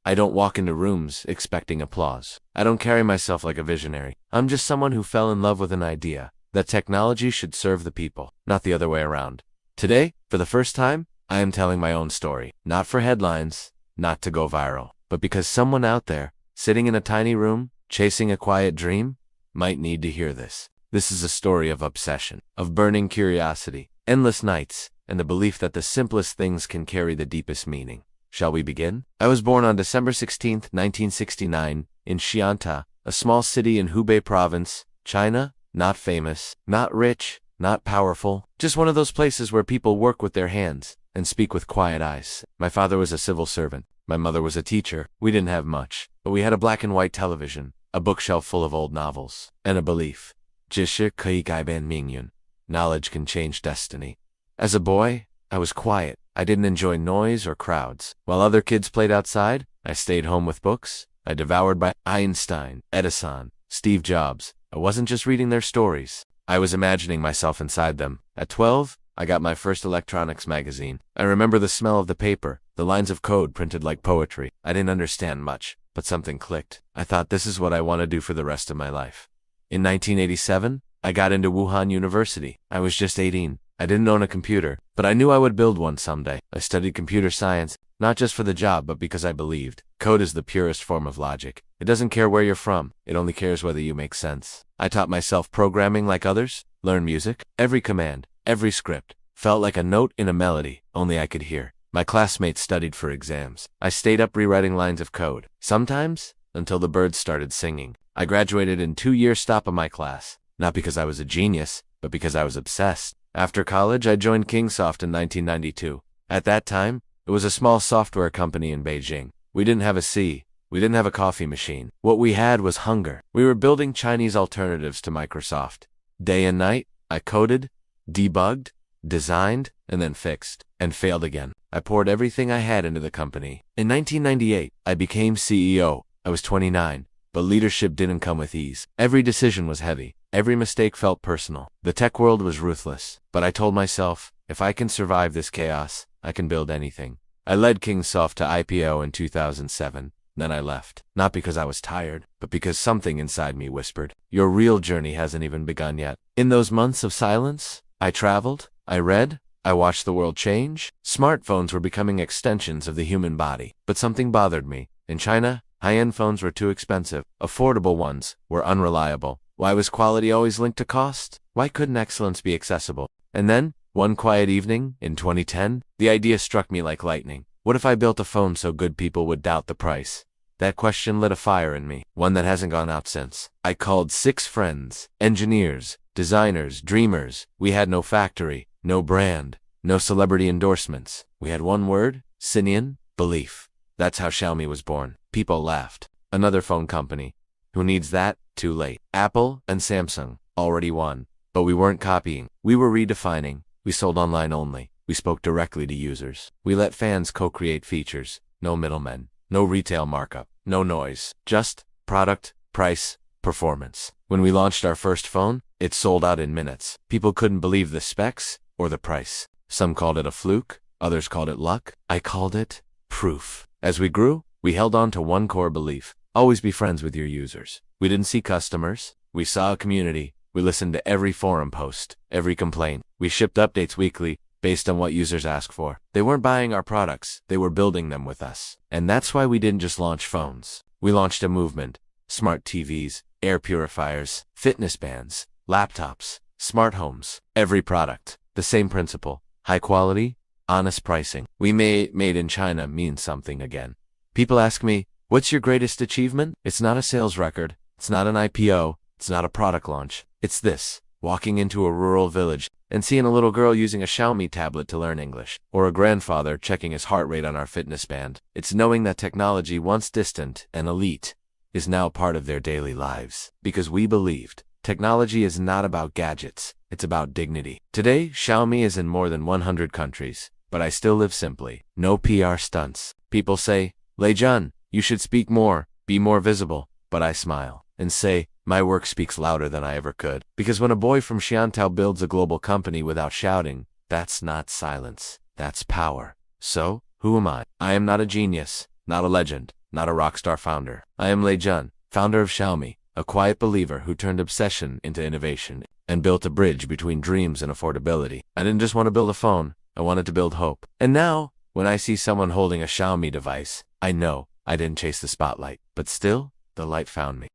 I don't walk into rooms expecting applause. I don't carry myself like a visionary. I'm just someone who fell in love with an idea that technology should serve the people, not the other way around. Today, for the first time, I am telling my own story, not for headlines, not to go viral, but because someone out there, sitting in a tiny room, chasing a quiet dream, might need to hear this. This is a story of obsession, of burning curiosity, endless nights, and the belief that the simplest things can carry the deepest meaning. Shall we begin? I was born on December 16, 1969, in Xianta, a small city in Hubei province, China. Not famous, not rich, not powerful, just one of those places where people work with their hands and speak with quiet eyes. My father was a civil servant. My mother was a teacher. We didn't have much, but we had a black and white television, a bookshelf full of old novels, and a belief. 知识可以改变命运. Knowledge can change destiny. As a boy, I was quiet. I didn't enjoy noise or crowds. While other kids played outside, I stayed home with books. I devoured by Einstein, Edison, Steve Jobs. I wasn't just reading their stories. I was imagining myself inside them. At 12, I got my first electronics magazine. I remember the smell of the paper, the lines of code printed like poetry. I didn't understand much, but something clicked. I thought this is what I want to do for the rest of my life. In 1987, I got into Wuhan University. I was just 18. I didn't own a computer, but I knew I would build one someday. I studied computer science, not just for the job, but because I believed. Code is the purest form of logic. It doesn't care where you're from. It only cares whether you make sense. I taught myself programming like others, learned music. Every command, every script, felt like a note in a melody, only I could hear. My classmates studied for exams. I stayed up rewriting lines of code, sometimes until the birds started singing. I graduated in 2 years stop of my class, not because I was a genius, but because I was obsessed. After college, I joined Kingsoft in 1992. At that time, it was a small software company in Beijing. We didn't have a C. We didn't have a coffee machine. What we had was hunger. We were building Chinese alternatives to Microsoft. Day and night, I coded, debugged, designed, and then fixed, and failed again. I poured everything I had into the company. In 1998, I became CEO. I was 29, but leadership didn't come with ease. Every decision was heavy. Every mistake felt personal. The tech world was ruthless, but I told myself, if I can survive this chaos, I can build anything. I led Kingsoft to IPO in 2007. Then I left, not because I was tired, but because something inside me whispered, your real journey hasn't even begun yet. In those months of silence, I traveled, I read, I watched the world change. Smartphones were becoming extensions of the human body, but something bothered me. In China, high-end phones were too expensive. Affordable ones were unreliable. Why was quality always linked to cost? Why couldn't excellence be accessible? And then, one quiet evening, in 2010, the idea struck me like lightning. What if I built a phone so good people would doubt the price? That question lit a fire in me, one that hasn't gone out since. I called 6 friends, engineers, designers, dreamers. We had no factory, no brand, no celebrity endorsements. We had one word, Sinian, belief. That's how Xiaomi was born. People laughed. Another phone company. Who needs that? Too late. Apple and Samsung already won. But we weren't copying. We were redefining. We sold online only. We spoke directly to users. We let fans co-create features. No middlemen. No retail markup. No noise. Just product, price, performance. When we launched our first phone, it sold out in minutes. People couldn't believe the specs or the price. Some called it a fluke. Others called it luck. I called it proof. As we grew, we held on to one core belief. Always be friends with your users. We didn't see customers. We saw a community. We listened to every forum post, every complaint. We shipped updates weekly based on what users asked for. They weren't buying our products. They were building them with us. And that's why we didn't just launch phones. We launched a movement. Smart TVs, air purifiers, fitness bands, laptops, smart homes. Every product. The same principle. High quality, honest pricing. We made in China mean something again. People ask me, what's your greatest achievement? It's not a sales record. It's not an IPO. It's not a product launch. It's this. Walking into a rural village and seeing a little girl using a Xiaomi tablet to learn English, or a grandfather checking his heart rate on our fitness band. It's knowing that technology, once distant and elite, is now part of their daily lives. Because we believed technology is not about gadgets. It's about dignity. Today, Xiaomi is in more than 100 countries, but I still live simply. No PR stunts. People say, Lei Jun, you should speak more, be more visible. But I smile and say, my work speaks louder than I ever could. Because when a boy from Xiantao builds a global company without shouting, that's not silence. That's power. So, who am I? I am not a genius, not a legend, not a rock star founder. I am Lei Jun, founder of Xiaomi, a quiet believer who turned obsession into innovation and built a bridge between dreams and affordability. I didn't just want to build a phone, I wanted to build hope. And now, when I see someone holding a Xiaomi device, I know I didn't chase the spotlight, but still, the light found me.